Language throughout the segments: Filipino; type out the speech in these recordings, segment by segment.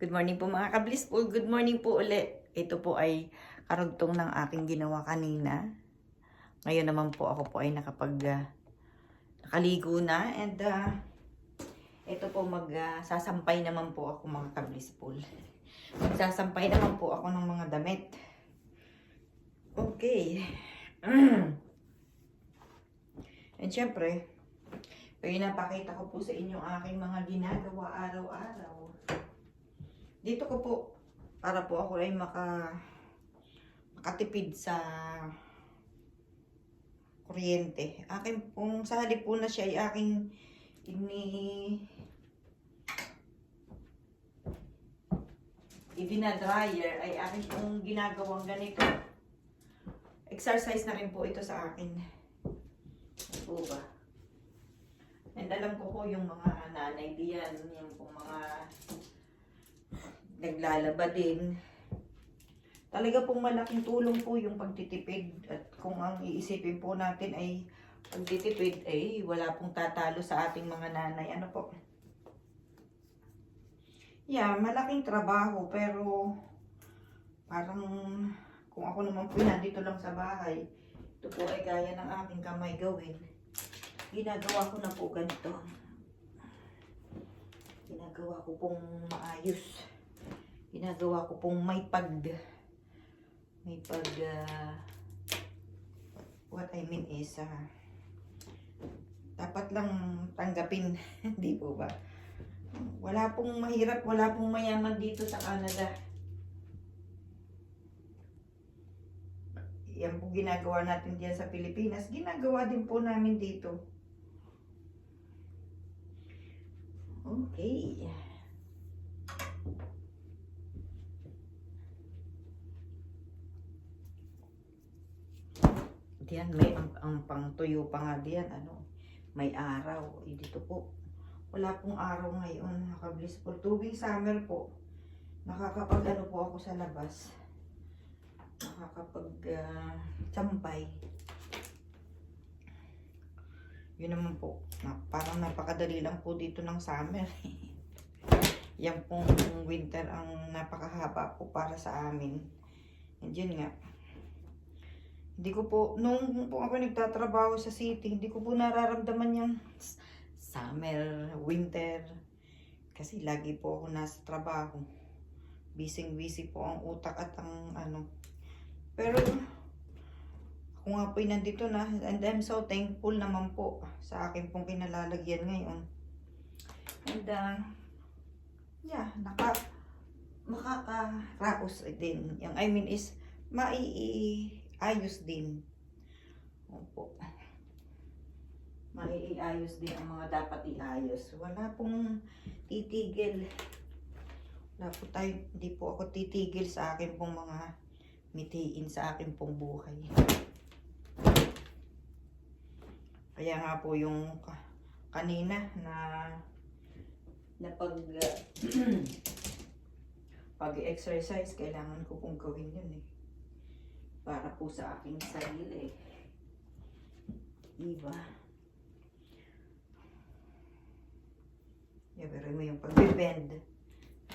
Good morning po mga ka-blissful. Good morning po ulit. Ito po ay karugtong ng aking ginawa kanina. Ngayon naman po ako po ay nakaligo na. And ito po sasampay naman po ako mga ka-blissful. Magsasampay naman po ako ng mga damit. Okay. And syempre, pinapakita ko po sa inyo aking mga ginagawa araw-araw. Dito ko po, para po ako ay makatipid sa kuryente. Akin pong, sa halip po na siya ay aking ibinadryer, ay akin pong ginagawang ganito. Exercise na rin po ito sa akin. Po ba? And alam ko po yung mga nanay diyan, yung pong mga naglalaba din. Talaga pong malaking tulong po yung pagtitipid. At kung ang iisipin po natin ay pagtitipid, ay wala pong tatalo sa ating mga nanay. Ano po? Yeah, malaking trabaho pero parang kung ako naman po nandito lang sa bahay, ito po ay kaya ng aking kamay gawin. Ginagawa ko na po ganito. Ginagawa ko pong maayos. Ginagawa ko pong what I mean is, dapat lang tanggapin, hindi po ba? Wala pong mahirap, wala pong mayaman dito sa Canada. Yan po ginagawa natin diyan sa Pilipinas, ginagawa din po namin dito. Okay. Diyan may ang pangtuyo pa nga diyan, may araw. Dito po wala pong araw ngayon, naka-blissful. Tuwing summer po, nakakapag po ako sa labas. Nakakapag-sampay. Yun naman po, parang napakadali lang po dito ng summer. Yan pong winter ang napakahaba po para sa amin. And yun nga. Hindi ko po, nung po ako nagtatrabaho sa city, hindi ko po nararamdaman yung summer, winter. Kasi lagi po ako nasa trabaho. Busy po ang utak at ang Pero, ako nga po nandito na, and I'm so thankful naman po sa akin pong kinalalagyan ngayon. And, yeah, makakaraos din. Yung I mean is, maiayos din. Opo. Maiayos din ang mga dapat iayos. Wala pong titigil. Hindi po ako titigil sa akin pong mga mitiin sa akin pong buhay. Kaya nga po yung kanina na pag-exercise, kailangan ko pong gawin yun eh. Para po sa aking sarili. Diba? Pero mo yung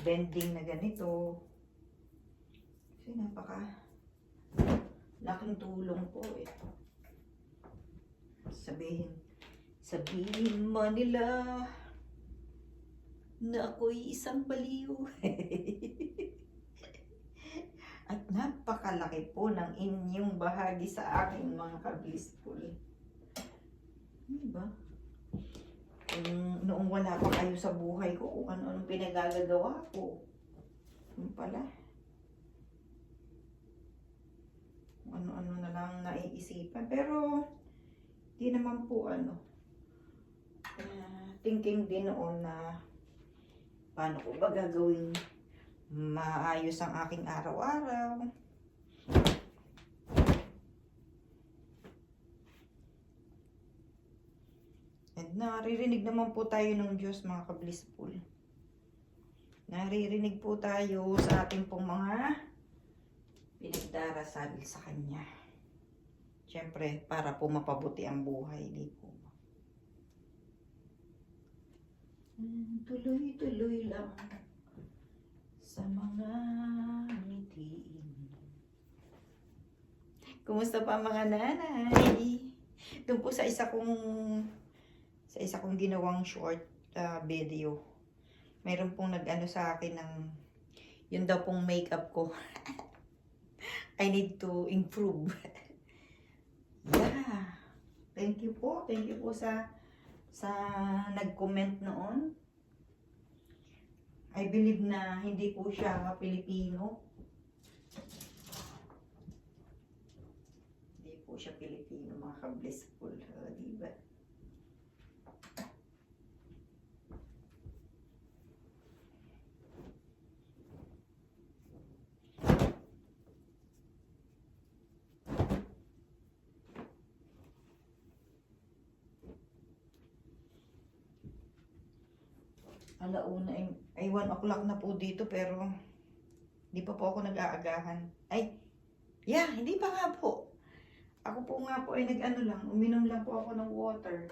bending na ganito. Kasi laking tulong po eh. Sabihin mo nila na ako'y isang baliw. At napakalaki po ng inyong bahagi sa aking mga ka-blissful. Diba? Noong wala pa kayo sa buhay ko, kung ano-anong pinagagagawa ko. Yun pala. Ano-ano na lang naiisipan. Pero, di naman po thinking din noon na paano ko ba gagawin maayos ang aking araw-araw. And naririnig naman po tayo ng Diyos mga ka-blissful. Naririnig po tayo sa ating pong mga pinagdarasal sa Kanya. Siyempre, para po mapabuti ang buhay, di po. Tuloy-tuloy lang sa mga ngitiin. Kumusta pa mga nanay? Doon po sa isa kong ginawang short video. Mayroon pong nag-ano sa akin ng yun daw pong makeup ko. I need to improve. Yeah. Thank you po. Thank you po sa nag-comment noon. I believe na hindi po siya Pilipino. Hindi po siya Pilipino, mga ka-blissful. Diba? Alauna ay 1 o'clock na po dito pero hindi pa po ako nag-aagahan. Ay, yeah, hindi pa nga po. Ako po nga po ay nag-ano lang, uminom lang po ako ng water.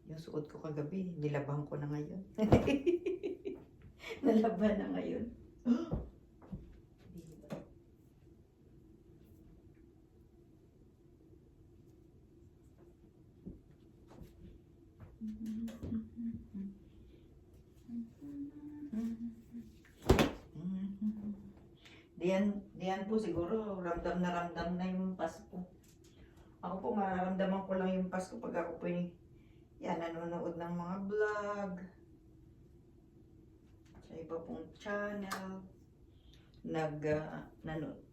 Yung suot ko kagabi, nilaban ko na ngayon. Nalaban na ngayon. Diyan po siguro ramdam na yung Pasko. Ako po mararamdaman ko lang yung Pasko pag ako po yan nanonood ng mga vlog sa iba pong channel.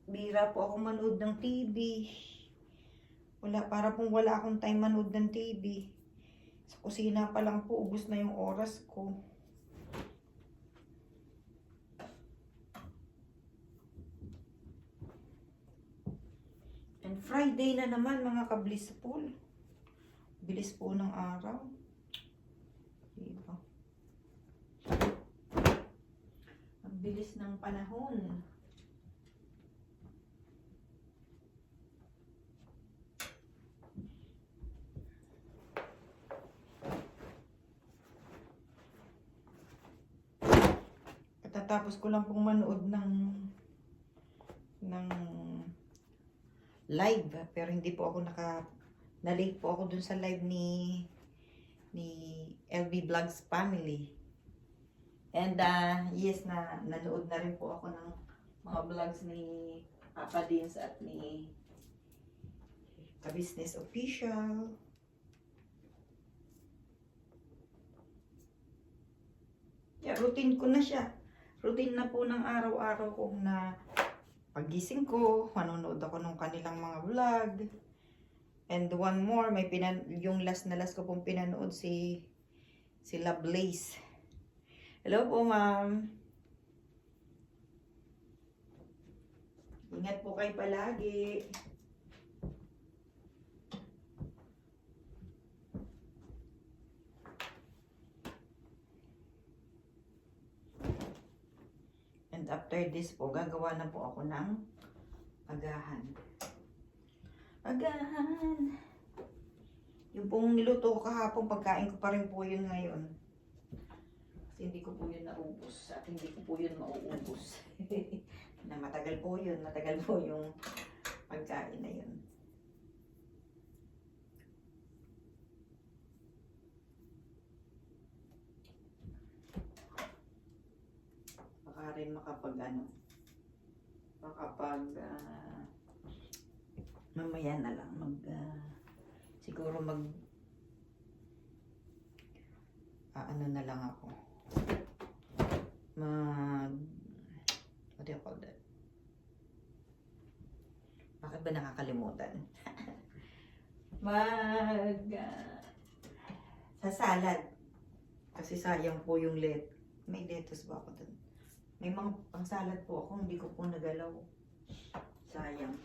Bira po ako manood ng TV. Para pong wala akong time manood ng TV. Sa kusina pa lang po, ubos na yung oras ko. And Friday na naman mga ka-blissful. Bilis po ng araw. Diba? Ang bilis ng panahon. Tapos ko lang pong manood ng live pero hindi po ako na-late po ako dun sa live ni LB Vlogs Family. And yes, nanood na rin po ako ng mga vlogs ni Papa Dins at ni Ka-Business Official. Yeah, routine ko na siya. Routine na po ng araw-araw ko na pagising ko, manonood ako ng kanilang mga vlog. And one more, yung last ko pong pinanood si Lovelace. Hello po, ma'am. Ingat po kayo palagi. And after this po, gagawa na po ako ng agahan. Agahan! Yung pong niluto ko kahapon, pagkain ko pa rin po yun ngayon. Kasi hindi ko po yun naubos. At hindi ko po yun mauubos. Na matagal po yun. Matagal po yung pagkain na yun. Baka rin mamaya na lang siguro ano na lang ako what do you call that? Bakit ba nakakalimutan? Sa salad kasi sayang po yung may lettuce ba ako dun? May mga pang salad po ako, hindi ko po nagalaw. Sayang.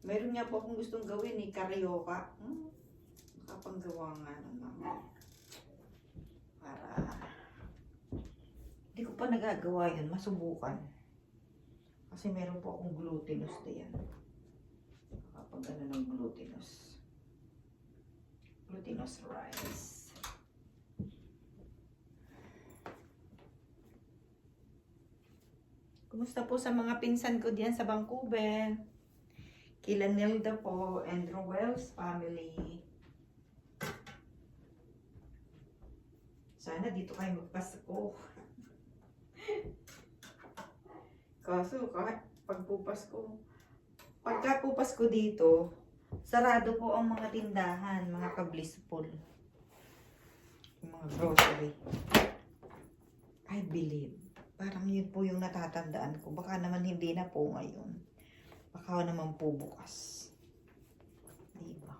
Meron nga po akong gustong gawin karyoka. Makapanggawa nga naman. Para hindi ko pa nagagawa yun, masubukan. Kasi meron po akong glutinous diyan. Kapag ano ng glutinous. Glutinous rice. Kumusta po sa mga pinsan ko diyan sa Vancouver? Kila Nilda po and Roel's family. Sana dito kayo magpasko. Kaso kahit pagka po Pasko dito, sarado po ang mga tindahan, mga kablispol. Yung mga grocery. I believe. Parang yun po yung natatandaan ko. Baka naman hindi na po ngayon. Baka naman po bukas. Diba?